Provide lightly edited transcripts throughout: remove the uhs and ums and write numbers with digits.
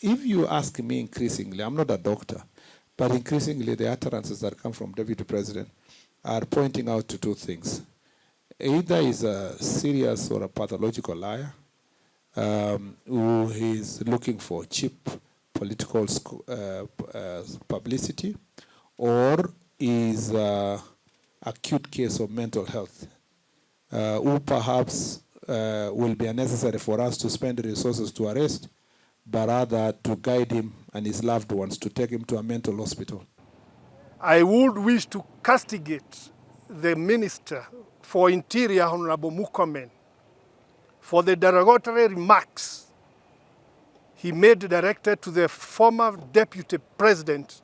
if you ask me increasingly, I'm not a doctor, but increasingly the utterances that come from Deputy President are pointing out to two things. Either he's a serious or a pathological liar who is looking for cheap political publicity, or is an acute case of mental health, who perhaps will be unnecessary for us to spend resources to arrest, but rather to guide him and his loved ones to take him to a mental hospital. I would wish to castigate the Minister for Interior, Honorable Murkomen, for the derogatory remarks he made directed to the former Deputy President.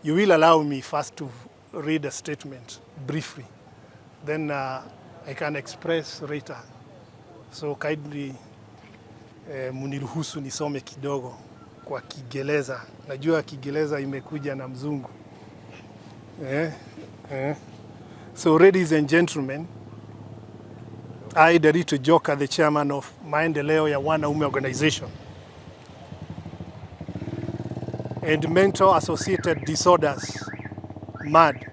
You will allow me first to read a statement briefly, then I can express later. So kindly muniruhusu nisome kidogo kwa Kiingereza. Najua Kiingereza imekuja na mzungu. So ladies and gentlemen, I, Nderitu Njoka, the chairman of Maendeleo ya Wanaume organization, and mental associated disorders, MAD,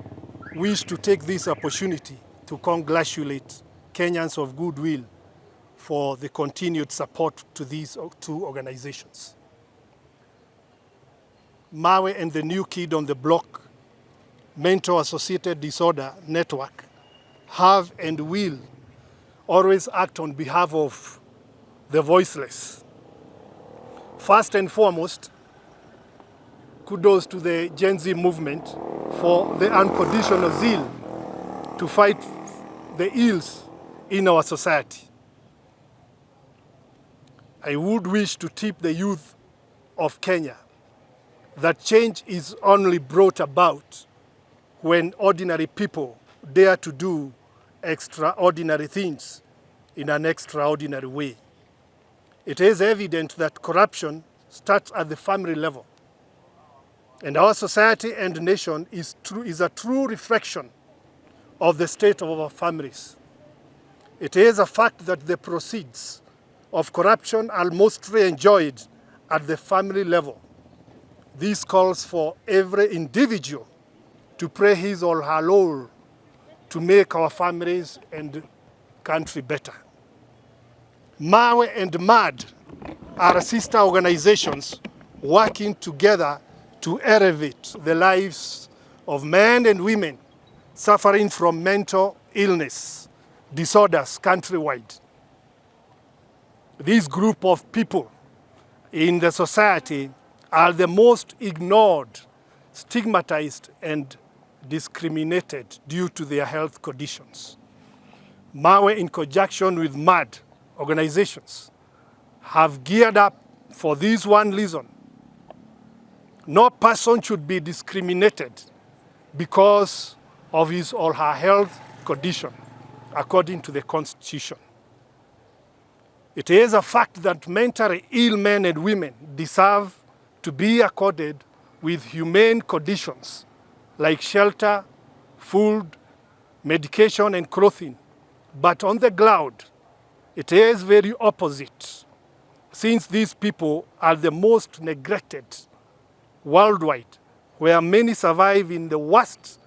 wish to take this opportunity to congratulate Kenyans of goodwill for the continued support to these two organizations. Mawe and the New Kid on the Block Mental Associated Disorder Network have and will always act on behalf of the voiceless. First and foremost, kudos to the Gen Z movement for the unconditional zeal to fight the ills in our society. I would wish to tip the youth of Kenya that change is only brought about when ordinary people dare to do extraordinary things in an extraordinary way. It is evident that corruption starts at the family level, and our society and nation is a true reflection of the state of our families. It is a fact that the proceeds of corruption are mostly enjoyed at the family level. This calls for every individual to play his or her role to make our families and country better. Mawe and MAD are sister organizations working together to elevate the lives of men and women suffering from mental illness disorders countrywide. This group of people in the society are the most ignored, stigmatized, and discriminated due to their health conditions. Mawe, in conjunction with MAD organizations, have geared up for this one reason. No person should be discriminated because of his or her health condition, according to the Constitution. It is a fact that mentally ill men and women deserve to be accorded with humane conditions like shelter, food, medication, and clothing. But on the ground, it is very opposite, since these people are the most neglected worldwide, where many survive in the worst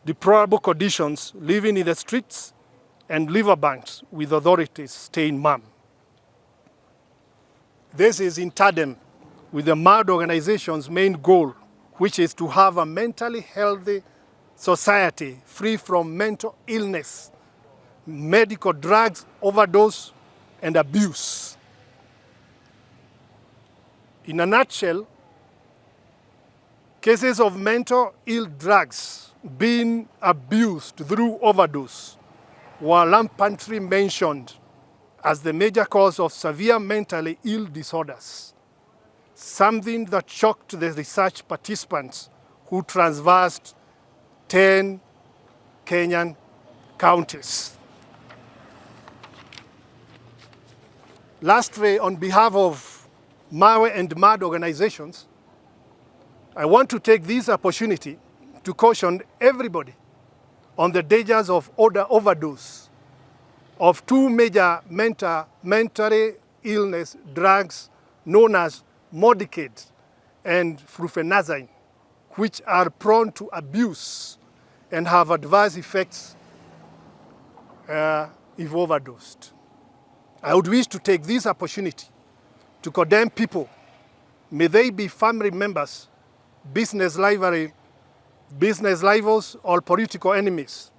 deplorable conditions, living in the streets and riverbanks with authorities staying mum. This is in tandem with the MAD organization's main goal, which is to have a mentally healthy society free from mental illness, medical drugs, overdose, and abuse. In a nutshell, cases of mental ill drugs being abused through overdose were rampantly mentioned as the major cause of severe mentally ill disorders, something that shocked the research participants who traversed 10 Kenyan counties. Lastly, on behalf of Mawe and MAD organizations, I want to take this opportunity to caution everybody on the dangers of overdose of two major mental illness drugs known as Modicate, and flufenazine, which are prone to abuse and have adverse effects if overdosed. I would wish to take this opportunity to condemn people, may they be family members, business rivals, or political enemies,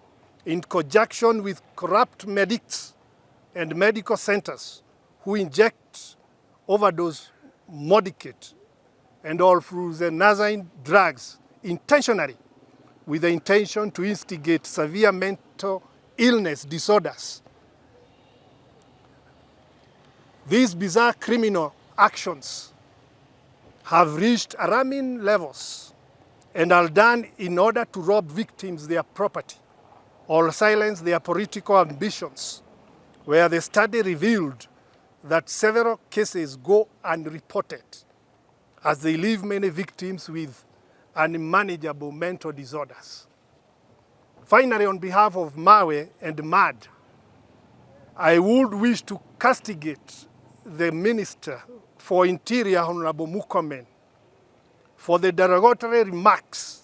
in conjunction with corrupt medics and medical centers who inject overdose, modicate, and all flufenazine drugs intentionally with the intention to instigate severe mental illness disorders. These bizarre criminal actions have reached alarming levels and are done in order to rob victims their property or silence their political ambitions, where the study revealed that several cases go unreported as they leave many victims with unmanageable mental disorders. Finally, on behalf of Mawe and MAD, I would wish to castigate the Minister for Interior, Honorable Murkomen, for the derogatory remarks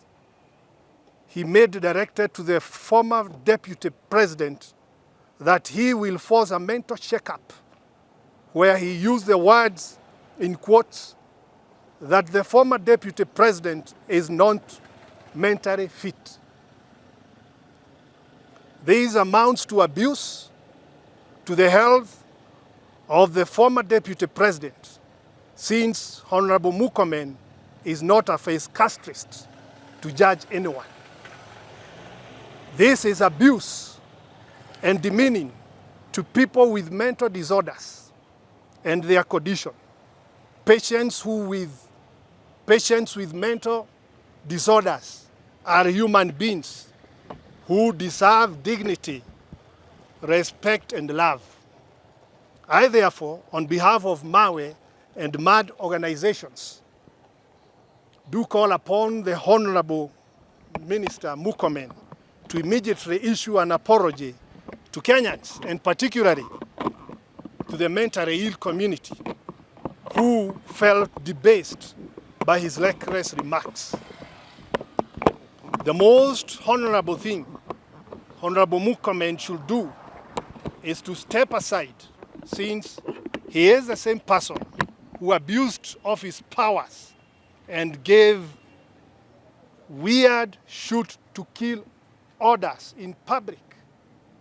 he made directed to the former Deputy President that he will force a mental checkup, where he used the words, in quotes, that the former Deputy President is not mentally fit. This amounts to abuse to the health of the former Deputy President, since Honorable Murkomen is not a face castrist to judge anyone. This is abuse and demeaning to people with mental disorders and their condition. Patients with mental disorders are human beings who deserve dignity, respect, and love. I therefore, on behalf of Mawe and MAD organizations, do call upon the Honorable Minister Murkomen to immediately issue an apology to Kenyans, and particularly to the mentally ill community who felt debased by his reckless remarks. The most honorable thing Honorable Murkomen should do is to step aside, since he is the same person who abused of his powers and gave weird shoot-to-kill orders in public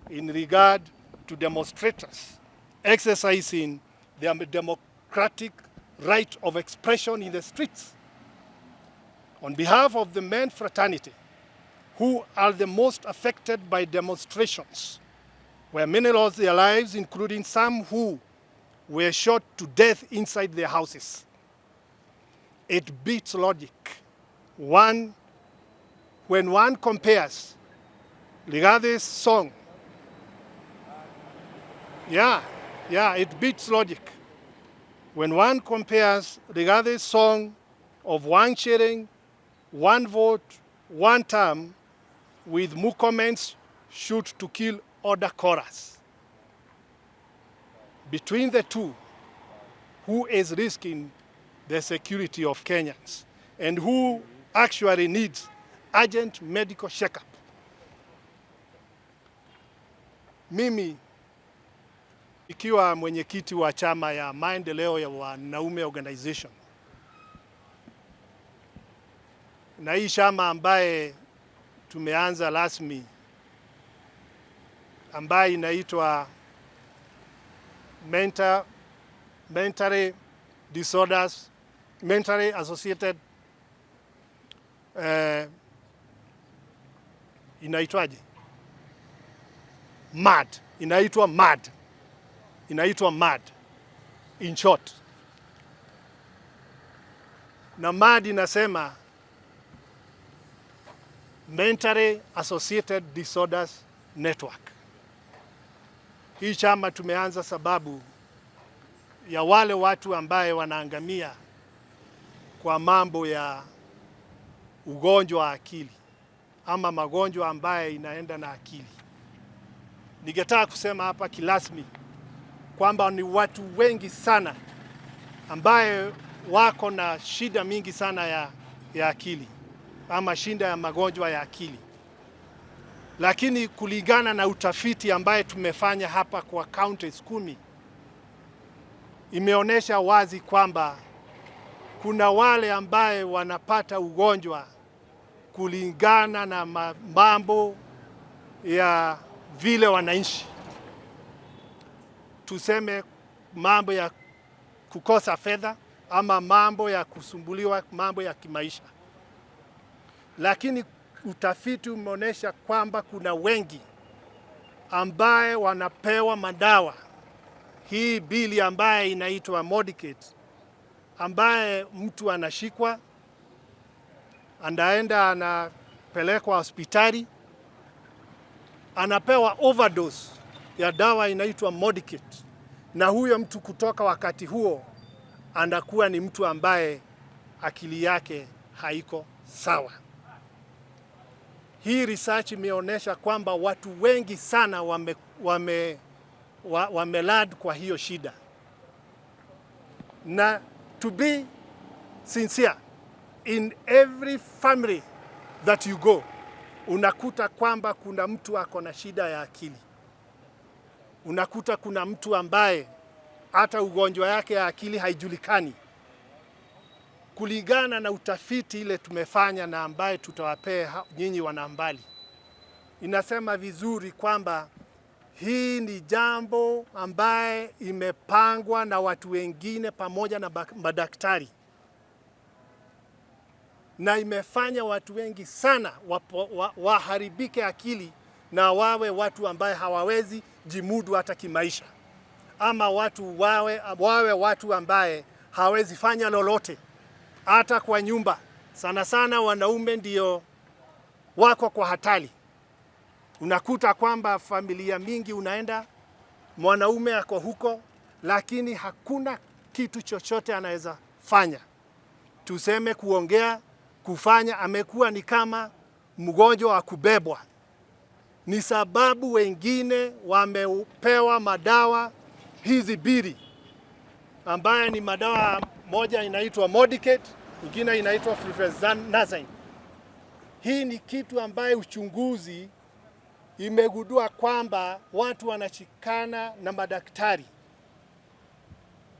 in regard to demonstrators exercising their democratic right of expression in the streets. On behalf of the men fraternity, who are the most affected by demonstrations, where many lost their lives, including some who were shot to death inside their houses, it beats logic. When one compares Ligade's song, it beats logic. When one compares Ligade's song of one shilling, one vote, one term, with Murkomen's shoot-to-kill order chorus. Between the two, who is risking the security of Kenyans and who actually needs urgent medical checkup? Mimi, ikiwa mwenyekiti wa chama ya Maendeleo ya Wanaume organization, na hii chama ambaye tumeanza rasmi, ambaye inaitwa mentally disorders, mentally associated, inaitwaje? MAD, inaitwa MAD in short. Na MAD inasema Mentally Associated Disorders Network. Hii chama tumeanza sababu ya wale watu ambaye wanaangamia kwa mambo ya ugonjwa wa akili ama magonjwa ambaye inaenda na akili. Ningetaka kusema hapa kirasmi kwamba ni watu wengi sana ambaye wako na shida mingi sana ya akili ama shida ya magonjwa ya akili. Lakini kulingana na utafiti ambaye tumefanya hapa kwa counties 10, imeonyesha wazi kwamba kuna wale ambaye wanapata ugonjwa kulingana na mambo ya vile wanaishi. Tuseme mambo ya kukosa fedha ama mambo ya kusumbuliwa, mambo ya kimaisha. Lakini utafiti umeonyesha kwamba kuna wengi ambaye wanapewa madawa hii bili ambaye inaitwa Modicate, ambaye mtu anashikwa, anaenda anapelekwa hospitali, anapewa overdose ya dawa inaitwa Modicate, na huyo mtu kutoka wakati huo anakuwa ni mtu ambaye akili yake haiko sawa. Hii research imeonyesha kwamba watu wengi sana wamelad kwa hiyo shida. Na to be sincere, in every family that you go, unakuta kwamba kuna mtu ako na shida ya akili. Unakuta kuna mtu ambaye hata ugonjwa yake ya akili haijulikani. Kulingana na utafiti ile tumefanya na ambaye tutawapea nyinyi wanambali, inasema vizuri kwamba hii ni jambo ambaye imepangwa na watu wengine pamoja na madaktari, na imefanya watu wengi sana waharibike akili na wawe watu ambaye hawawezi jimudu hata kimaisha, ama watu wawe watu ambaye hawezi fanya lolote hata kwa nyumba. Sana sana wanaume ndio wako kwa hatari. Unakuta kwamba familia mingi unaenda, mwanaume ako huko, lakini hakuna kitu chochote anaweza fanya. Tuseme kuongea, kufanya, amekuwa ni kama mgonjwa wa kubebwa. Ni sababu wengine wamepewa madawa hizi bili, ambaye ni madawa moja inaitwa Modicate, nyingine inaitwa flufenazine. Hii ni kitu ambaye uchunguzi imegundua kwamba watu wanashikana na madaktari,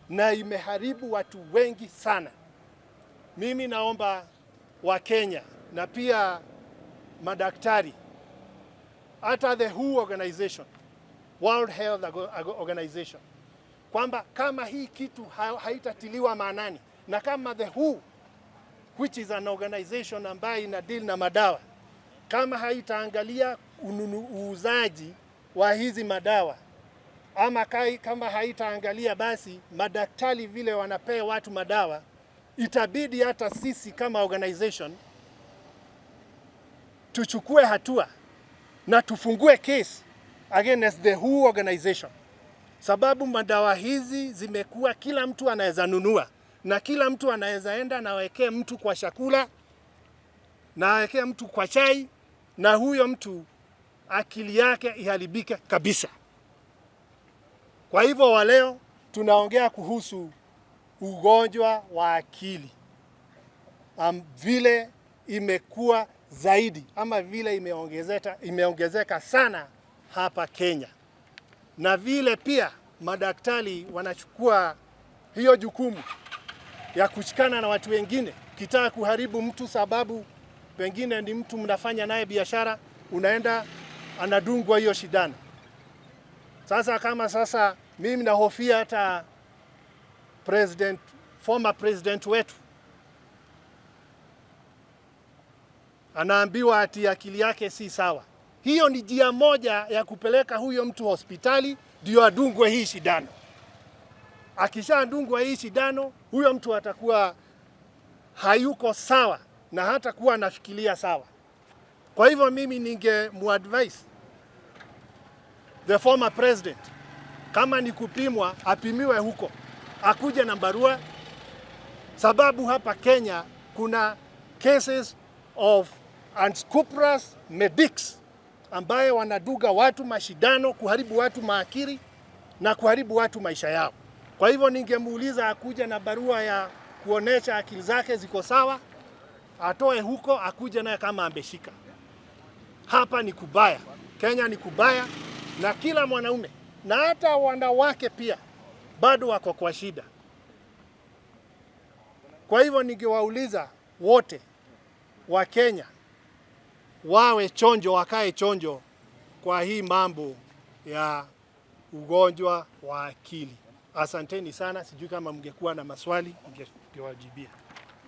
na imeharibu watu wengi sana. Mimi naomba Wakenya na pia madaktari, hata the WHO organization, World Health Organization, kwamba kama hii kitu haitatiliwa maanani, na kama the WHO, which is an organization ambayo ina deal na madawa, kama haitaangalia uuzaji wa hizi madawa, ama kama haitaangalia basi madaktari vile wanapea watu madawa, itabidi hata sisi kama organization tuchukue hatua na tufungue case against the WHO organization. Sababu madawa hizi zimekuwa kila mtu anaweza nunua, na kila mtu anaweza enda na awekee mtu kwa chakula, na awekee mtu kwa chai, na huyo mtu akili yake iharibike kabisa. Kwa hivyo wa leo tunaongea kuhusu ugonjwa wa akili, vile imekuwa zaidi ama vile imeongezeka sana hapa Kenya, na vile pia madaktari wanachukua hiyo jukumu ya kushikana na watu wengine, kitaka kuharibu mtu sababu pengine ni mtu mnafanya naye biashara, unaenda anadungwa hiyo shindano. Sasa kama sasa mimi nahofia hata former president wetu anaambiwa ati akili yake si sawa. Hiyo ni njia moja ya kupeleka huyo mtu hospitali ndio adungwe hii shindano. Akishadungwa hii shindano, huyo mtu atakuwa hayuko sawa na hata kuwa anafikiria sawa. Kwa hivyo mimi ningemuadvise the former president, kama ni kupimwa apimiwe huko, akuje na barua, sababu hapa Kenya kuna cases of unscrupulous medics ambaye wanaduga watu mashindano, kuharibu watu maakili na kuharibu watu maisha yao. Kwa hivyo ningemuuliza akuje na barua ya kuonesha akili zake ziko sawa, atoe huko akuje naye kama ambeshika. Hapa ni kubaya, Kenya ni kubaya, na kila mwanaume na hata wanawake pia bado wako kwa shida. Kwa hivyo ningewauliza wote wa Kenya wawe chonjo, wakae chonjo kwa hii mambo ya ugonjwa wa akili. Asanteni sana, sijui kama mngekuwa na maswali ningewajibia.